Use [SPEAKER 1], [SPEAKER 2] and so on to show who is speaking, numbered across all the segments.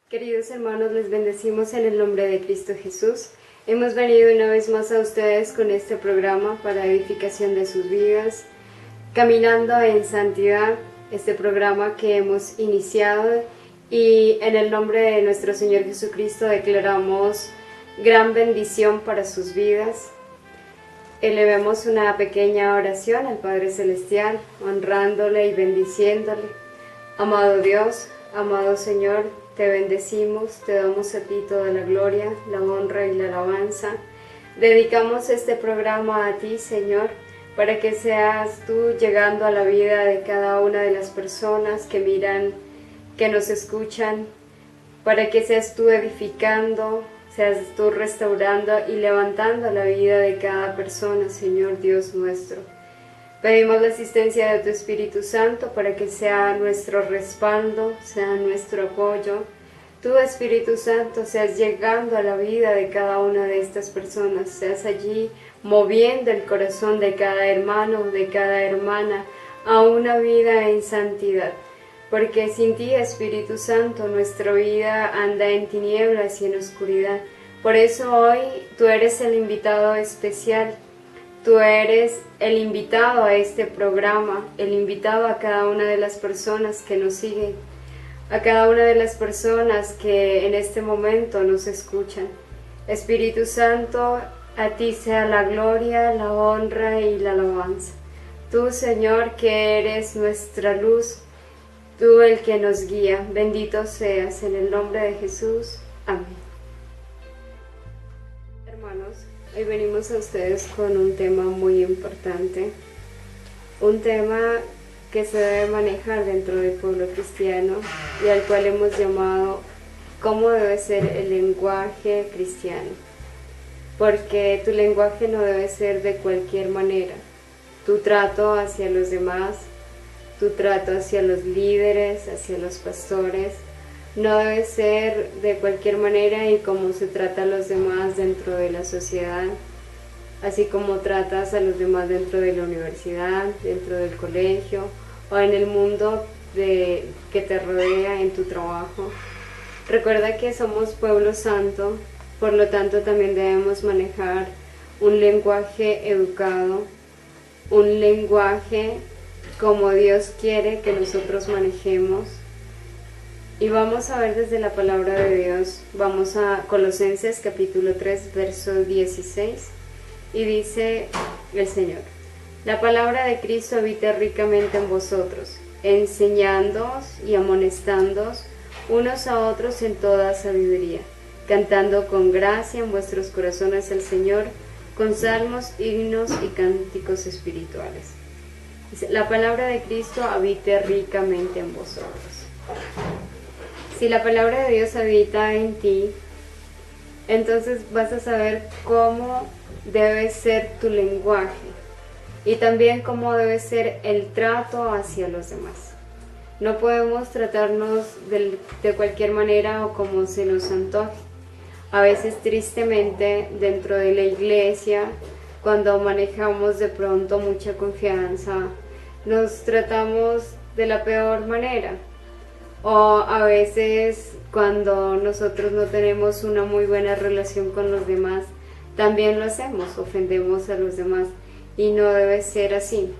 [SPEAKER 1] Queridos hermanos, les bendecimos en el nombre de Cristo Jesús. Hemos venido una vez más a ustedes con este programa para edificación de sus vidas, Caminando en Santidad, este programa que hemos iniciado, y en el nombre de nuestro Señor Jesucristo declaramos gran bendición para sus vidas. Elevemos una pequeña oración al Padre Celestial, honrándole y bendiciéndole. Amado Dios, amado Señor, te bendecimos, te damos a ti toda la gloria, la honra y la alabanza. Dedicamos este programa a ti, Señor, para que seas tú llegando a la vida de cada una de las personas que miran, que nos escuchan, para que seas tú edificando, seas tú restaurando y levantando la vida de cada persona, Señor Dios nuestro. Pedimos la asistencia de tu Espíritu Santo para que sea nuestro respaldo, sea nuestro apoyo. Tú, Espíritu Santo, seas llegando a la vida de cada una de estas personas, seas allí moviendo el corazón de cada hermano, de cada hermana, a una vida en santidad. Porque sin ti, Espíritu Santo, nuestra vida anda en tinieblas y en oscuridad. Por eso hoy tú eres el invitado especial. Tú eres el invitado a este programa, el invitado a cada una de las personas que nos siguen, a cada una de las personas que en este momento nos escuchan. Espíritu Santo, a ti sea la gloria, la honra y la alabanza. Tú, Señor, que eres nuestra luz, tú el que nos guía, bendito seas en el nombre de Jesús. Amén. Hermanos, hoy venimos a ustedes con un tema muy importante, un tema que se debe manejar dentro del pueblo cristiano y al cual hemos llamado cómo debe ser el lenguaje cristiano, porque tu lenguaje no debe ser de cualquier manera, tu trato hacia los demás, tu trato hacia los líderes, hacia los pastores, no debe ser de cualquier manera y como se trata a los demás dentro de la sociedad, así como tratas a los demás dentro de la universidad, dentro del colegio o en el mundo que te rodea en tu trabajo. Recuerda que somos pueblo santo, por lo tanto también debemos manejar un lenguaje educado, un lenguaje como Dios quiere que nosotros manejemos. Y vamos a ver desde la palabra de Dios, vamos a Colosenses capítulo 3, verso 16, y dice el Señor: la palabra de Cristo habita ricamente en vosotros, enseñándoos y amonestándoos unos a otros en toda sabiduría, cantando con gracia en vuestros corazones al Señor, con salmos, himnos y cánticos espirituales. Dice, la palabra de Cristo habite ricamente en vosotros. Si la palabra de Dios habita en ti, entonces vas a saber cómo debe ser tu lenguaje y también cómo debe ser el trato hacia los demás. No podemos tratarnos de cualquier manera o como se nos antoje. A veces tristemente dentro de la iglesia, cuando manejamos de pronto mucha confianza, nos tratamos de la peor manera. O a veces cuando nosotros no tenemos una muy buena relación con los demás, también lo hacemos, ofendemos a los demás y no debe ser así.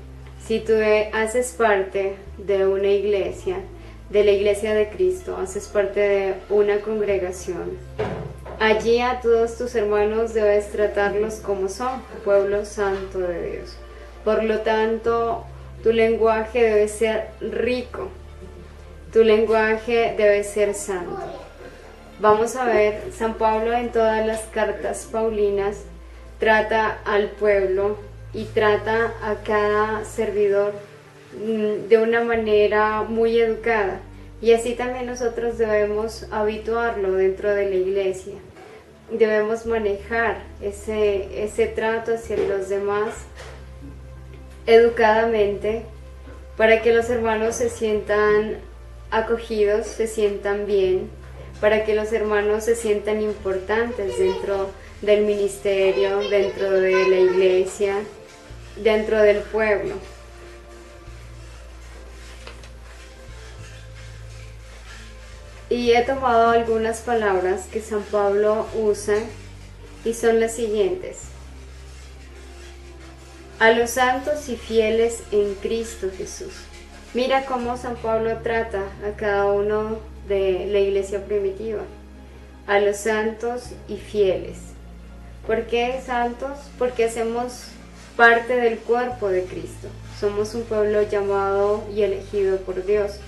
[SPEAKER 1] Si tú haces parte de una iglesia, de la iglesia de Cristo, haces parte de una congregación, allí a todos tus hermanos debes tratarlos como son, pueblo santo de Dios. Por lo tanto, tu lenguaje debe ser rico. Tu lenguaje debe ser santo. Vamos a ver, San Pablo en todas las cartas paulinas trata al pueblo y trata a cada servidor de una manera muy educada. Y así también nosotros debemos habituarlo dentro de la iglesia. Debemos manejar ese trato hacia los demás educadamente para que los hermanos se sientan acogidos, se sientan bien, para que los hermanos se sientan importantes dentro del ministerio, dentro de la iglesia, dentro del pueblo. Y he tomado algunas palabras que San Pablo usa y son las siguientes. A los santos y fieles en Cristo Jesús. Mira cómo San Pablo trata a cada uno de la iglesia primitiva. A los santos y fieles. ¿Por qué santos? Porque hacemos parte del cuerpo de Cristo. Somos un pueblo llamado y elegido por Dios.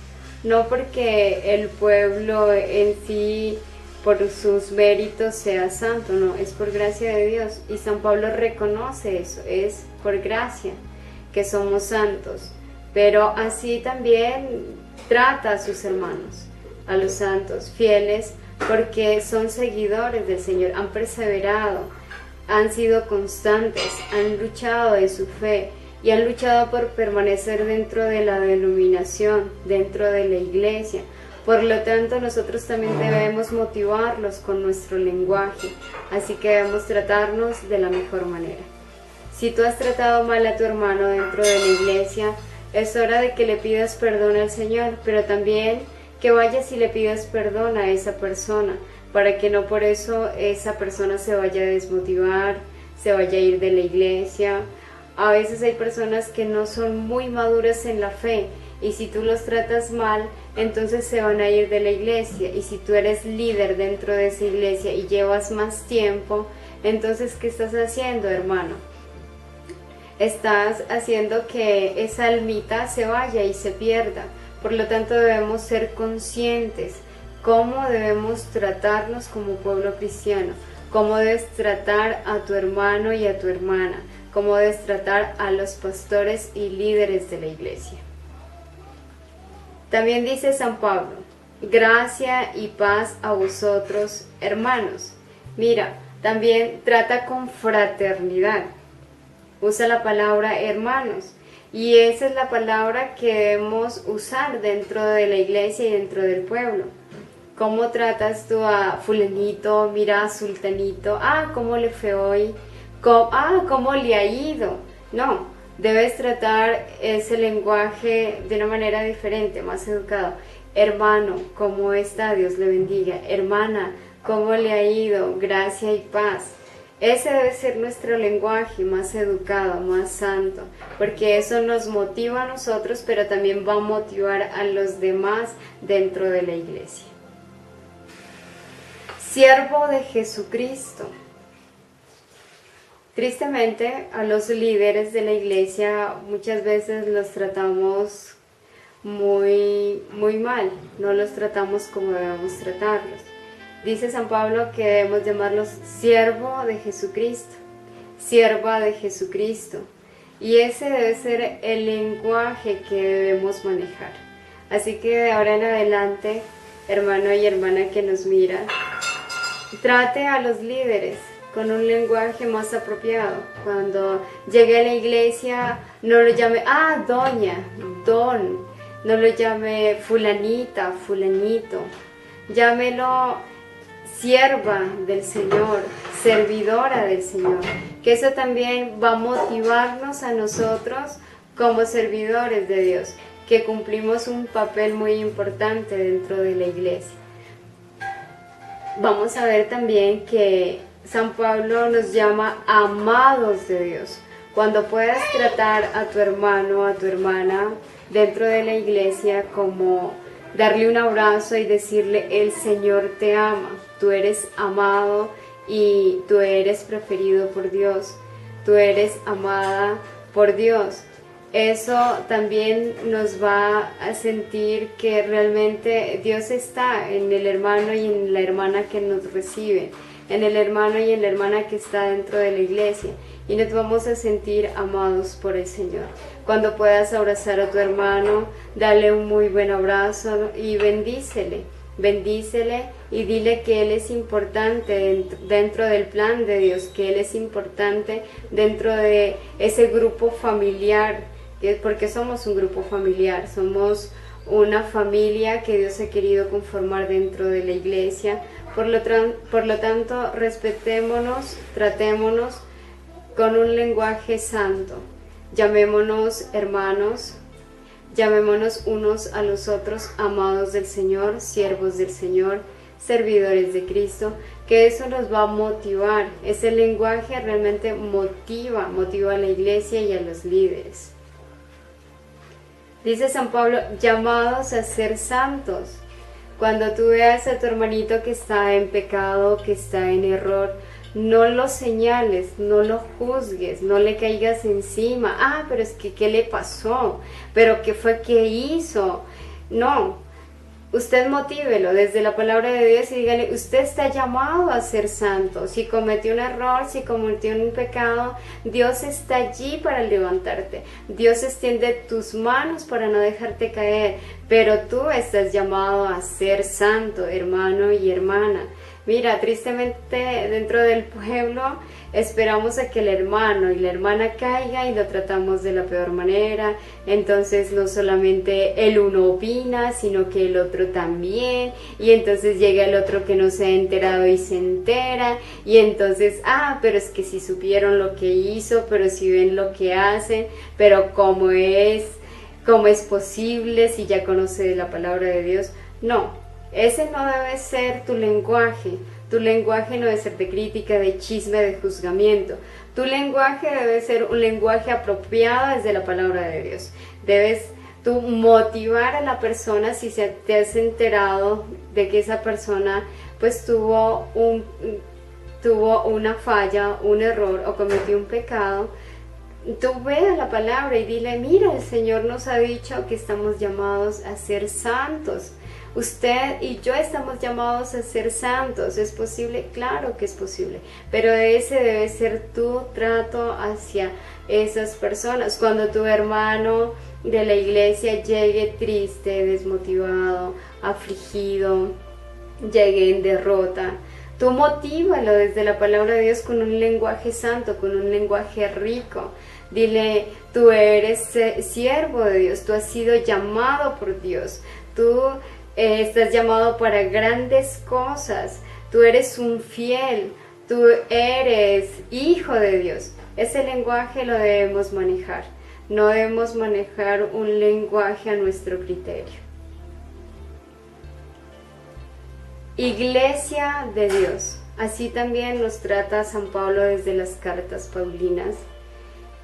[SPEAKER 1] No porque el pueblo en sí, por sus méritos, sea santo, no, es por gracia de Dios. Y San Pablo reconoce eso, es por gracia que somos santos. Pero así también trata a sus hermanos, a los santos, fieles, porque son seguidores del Señor, han perseverado, han sido constantes, han luchado de su fe y han luchado por permanecer dentro de la denominación, dentro de la iglesia. Por lo tanto, nosotros también debemos motivarlos con nuestro lenguaje, así que debemos tratarnos de la mejor manera. Si tú has tratado mal a tu hermano dentro de la iglesia, es hora de que le pidas perdón al Señor, pero también que vayas y le pidas perdón a esa persona, para que no por eso esa persona se vaya a desmotivar, se vaya a ir de la iglesia. A veces hay personas que no son muy maduras en la fe y si tú los tratas mal, entonces se van a ir de la iglesia. Y si tú eres líder dentro de esa iglesia y llevas más tiempo, entonces ¿qué estás haciendo, hermano? Estás haciendo que esa almita se vaya y se pierda. Por lo tanto, debemos ser conscientes cómo debemos tratarnos como pueblo cristiano, cómo debes tratar a tu hermano y a tu hermana, cómo debes tratar a los pastores y líderes de la iglesia. También dice San Pablo, gracia y paz a vosotros, hermanos. Mira, también trata con fraternidad. Usa la palabra hermanos. Y esa es la palabra que debemos usar dentro de la iglesia y dentro del pueblo. ¿Cómo tratas tú a fulanito? Mira a sultanito. ¿Cómo le fue hoy? ¿Cómo le ha ido? No, debes tratar ese lenguaje de una manera diferente, más educado. Hermano, ¿cómo está? Dios le bendiga. Hermana, ¿cómo le ha ido? Gracia y paz. Ese debe ser nuestro lenguaje más educado, más santo, porque eso nos motiva a nosotros, pero también va a motivar a los demás dentro de la iglesia. Siervo de Jesucristo. Tristemente, a los líderes de la iglesia muchas veces los tratamos muy mal, no los tratamos como debemos tratarlos. Dice San Pablo que debemos llamarlos siervo de Jesucristo, sierva de Jesucristo. Y ese debe ser el lenguaje que debemos manejar. Así que de ahora en adelante, hermano y hermana que nos mira, trate a los líderes con un lenguaje más apropiado. Cuando llegue a la iglesia, no lo llame, doña, don, no lo llame fulanita, fulanito, llámelo sierva del Señor, servidora del Señor, que eso también va a motivarnos a nosotros como servidores de Dios, que cumplimos un papel muy importante dentro de la iglesia. Vamos a ver también que San Pablo nos llama amados de Dios. Cuando puedas tratar a tu hermano, a tu hermana dentro de la iglesia como darle un abrazo y decirle el Señor te ama, tú eres amado y tú eres preferido por Dios, tú eres amada por Dios. Eso también nos va a sentir que realmente Dios está en el hermano y en la hermana que nos recibe, en el hermano y en la hermana que está dentro de la iglesia, y nos vamos a sentir amados por el Señor. Cuando puedas abrazar a tu hermano, dale un muy buen abrazo y bendícele y dile que Él es importante dentro del plan de Dios, que Él es importante dentro de ese grupo familiar, porque somos un grupo familiar, somos una familia que Dios ha querido conformar dentro de la iglesia. Por lo tanto, respetémonos, tratémonos con un lenguaje santo, llamémonos hermanos, Llamémonos unos a los otros amados del Señor, siervos del Señor, servidores de Cristo, que eso nos va a motivar. Ese lenguaje realmente motiva a la iglesia y a los líderes. Dice San Pablo, llamados a ser santos. Cuando tú veas a tu hermanito que está en pecado, que está en error, no lo señales, no lo juzgues, no le caigas encima. Ah, pero es que ¿qué le pasó? ¿Pero qué fue que hizo? No, usted motívelo desde la palabra de Dios y dígale, usted está llamado a ser santo. Si cometió un error, si cometió un pecado, Dios está allí para levantarte. Dios extiende tus manos para no dejarte caer, pero tú estás llamado a ser santo, hermano y hermana. Mira, tristemente dentro del pueblo esperamos a que el hermano y la hermana caiga y lo tratamos de la peor manera. Entonces no solamente el uno opina, sino que el otro también. Y entonces llega el otro que no se ha enterado y se entera. Y entonces, pero es que si supieron lo que hizo, pero si ven lo que hacen, pero cómo es posible si ya conoce la palabra de Dios. No. Ese no debe ser tu lenguaje. Tu lenguaje no debe ser de crítica, de chisme, de juzgamiento. Tu lenguaje debe ser un lenguaje apropiado desde la palabra de Dios. Debes tú motivar a la persona si te has enterado de que esa persona pues tuvo una falla, un error o cometió un pecado. Tú ve a la palabra y dile, mira, el Señor nos ha dicho que estamos llamados a ser santos. Usted y yo estamos llamados a ser santos. ¿Es posible? Claro que es posible. Pero ese debe ser tu trato hacia esas personas. Cuando tu hermano de la iglesia llegue triste, desmotivado, afligido, llegue en derrota, tú motívalo desde la palabra de Dios con un lenguaje santo, con un lenguaje rico. Dile, tú eres siervo de Dios, tú has sido llamado por Dios, tú estás llamado para grandes cosas, tú eres un fiel, tú eres hijo de Dios. Ese lenguaje lo debemos manejar, no debemos manejar un lenguaje a nuestro criterio. Iglesia de Dios, así también nos trata San Pablo desde las cartas paulinas.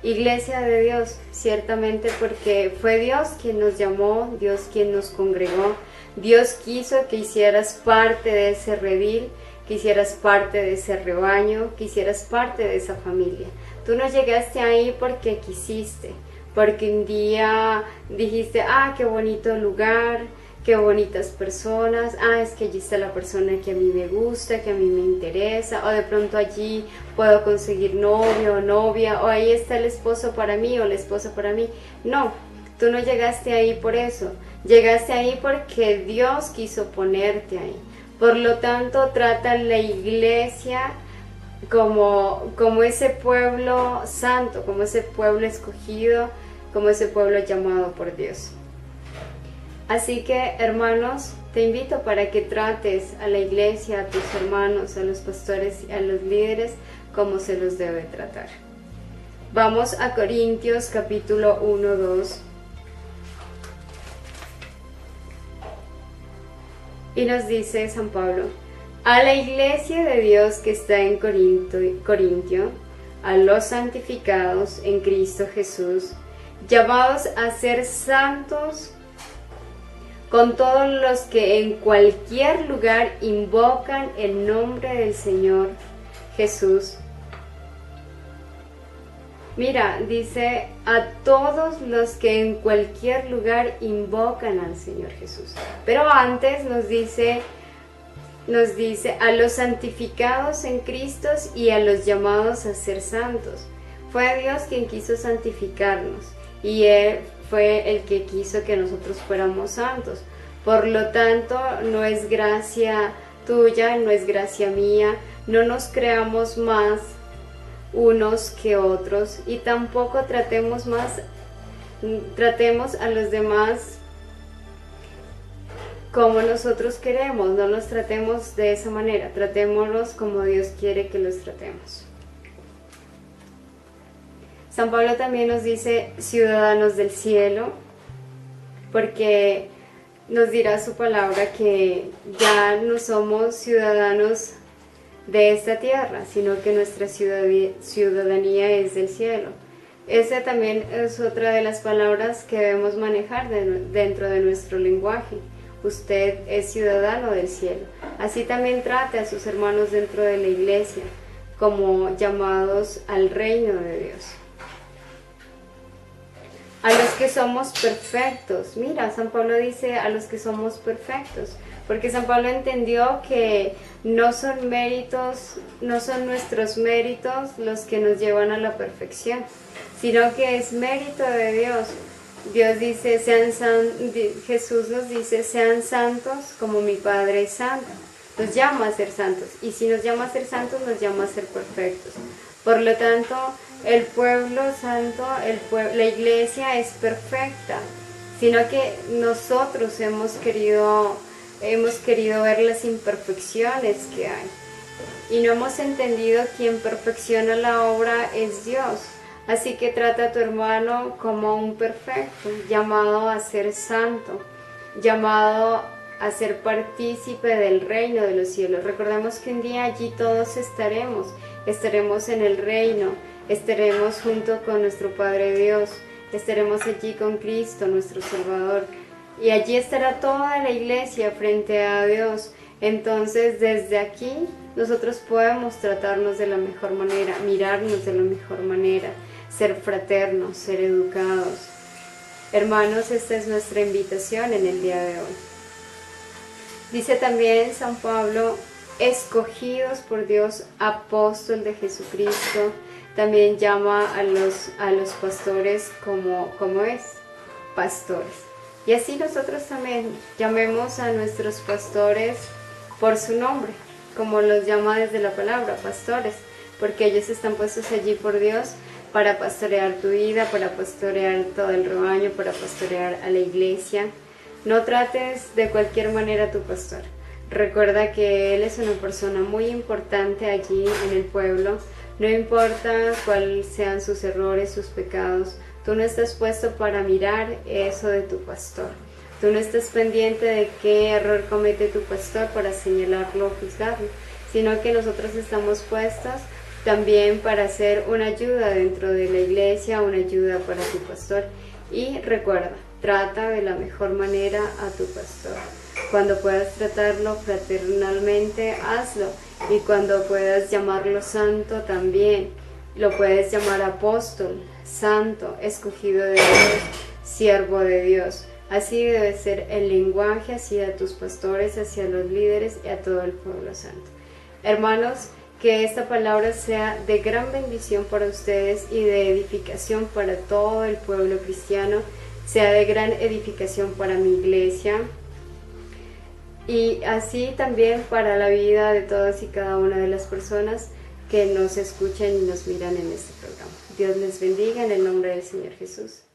[SPEAKER 1] Iglesia de Dios, ciertamente porque fue Dios quien nos llamó, Dios quien nos congregó, Dios quiso que hicieras parte de ese redil, que hicieras parte de ese rebaño, que hicieras parte de esa familia. Tú no llegaste ahí porque quisiste, porque un día dijiste, qué bonito lugar, qué bonitas personas, es que allí está la persona que a mí me gusta, que a mí me interesa, o de pronto allí puedo conseguir novio o novia, o ahí está el esposo para mí o la esposa para mí. No, tú no llegaste ahí por eso, llegaste ahí porque Dios quiso ponerte ahí. Por lo tanto, trata la iglesia como ese pueblo santo, como ese pueblo escogido, como ese pueblo llamado por Dios. Así que, hermanos, te invito para que trates a la iglesia, a tus hermanos, a los pastores y a los líderes como se los debe tratar. Vamos a Corintios capítulo 1, 2. Y nos dice San Pablo, a la iglesia de Dios que está en Corintio, a los santificados en Cristo Jesús, llamados a ser santos, con todos los que en cualquier lugar invocan el nombre del Señor Jesús. Mira, dice a todos los que en cualquier lugar invocan al Señor Jesús. Pero antes nos dice a los santificados en Cristo y a los llamados a ser santos. Fue Dios quien quiso santificarnos y Él fue el que quiso que nosotros fuéramos santos. Por lo tanto, no es gracia tuya, no es gracia mía, no nos creamos más unos que otros y tampoco tratemos a los demás como nosotros queremos, no los tratemos de esa manera, tratémoslos como Dios quiere que los tratemos. San Pablo también nos dice ciudadanos del cielo, porque nos dirá su palabra que ya no somos ciudadanos de esta tierra, sino que nuestra ciudadanía es del cielo. Esa también es otra de las palabras que debemos manejar dentro de nuestro lenguaje. Usted es ciudadano del cielo. Así también trate a sus hermanos dentro de la iglesia como llamados al reino de Dios. A los que somos perfectos. Mira, San Pablo dice a los que somos perfectos, porque San Pablo entendió que no son nuestros méritos los que nos llevan a la perfección, sino que es mérito de Dios. Dios dice, Jesús nos dice, sean santos como mi Padre es santo. Nos llama a ser santos, y si nos llama a ser santos, nos llama a ser perfectos. Por lo tanto, el pueblo santo, la iglesia es perfecta, sino que nosotros hemos querido ver las imperfecciones que hay. Y no hemos entendido quien perfecciona la obra es Dios. Así que trata a tu hermano como un perfecto, llamado a ser santo, llamado a ser partícipe del reino de los cielos. Recordemos que un día allí todos estaremos en el reino, estaremos junto con nuestro Padre Dios, estaremos allí con Cristo, nuestro Salvador, y allí estará toda la iglesia frente a Dios. Entonces, desde aquí, nosotros podemos tratarnos de la mejor manera, mirarnos de la mejor manera, ser fraternos, ser educados. Hermanos, esta es nuestra invitación en el día de hoy. Dice también San Pablo, escogidos por Dios, apóstol de Jesucristo. También llama a los pastores como es, pastores. Y así nosotros también llamemos a nuestros pastores por su nombre, como los llama desde la palabra, pastores, porque ellos están puestos allí por Dios para pastorear tu vida, para pastorear todo el rebaño, para pastorear a la iglesia. No trates de cualquier manera a tu pastor. Recuerda que él es una persona muy importante allí en el pueblo. No importa cuáles sean sus errores, sus pecados, tú no estás puesto para mirar eso de tu pastor. Tú no estás pendiente de qué error comete tu pastor para señalarlo o juzgarlo, sino que nosotros estamos puestos también para ser una ayuda dentro de la iglesia, una ayuda para tu pastor. Y recuerda, trata de la mejor manera a tu pastor. Cuando puedas tratarlo fraternalmente, hazlo. Y cuando puedas llamarlo santo también, lo puedes llamar apóstol, santo, escogido de Dios, siervo de Dios. Así debe ser el lenguaje hacia tus pastores, hacia los líderes y a todo el pueblo santo. Hermanos, que esta palabra sea de gran bendición para ustedes y de edificación para todo el pueblo cristiano, sea de gran edificación para mi iglesia y así también para la vida de todas y cada una de las personas que nos escuchan y nos miran en este programa. Dios les bendiga en el nombre del Señor Jesús.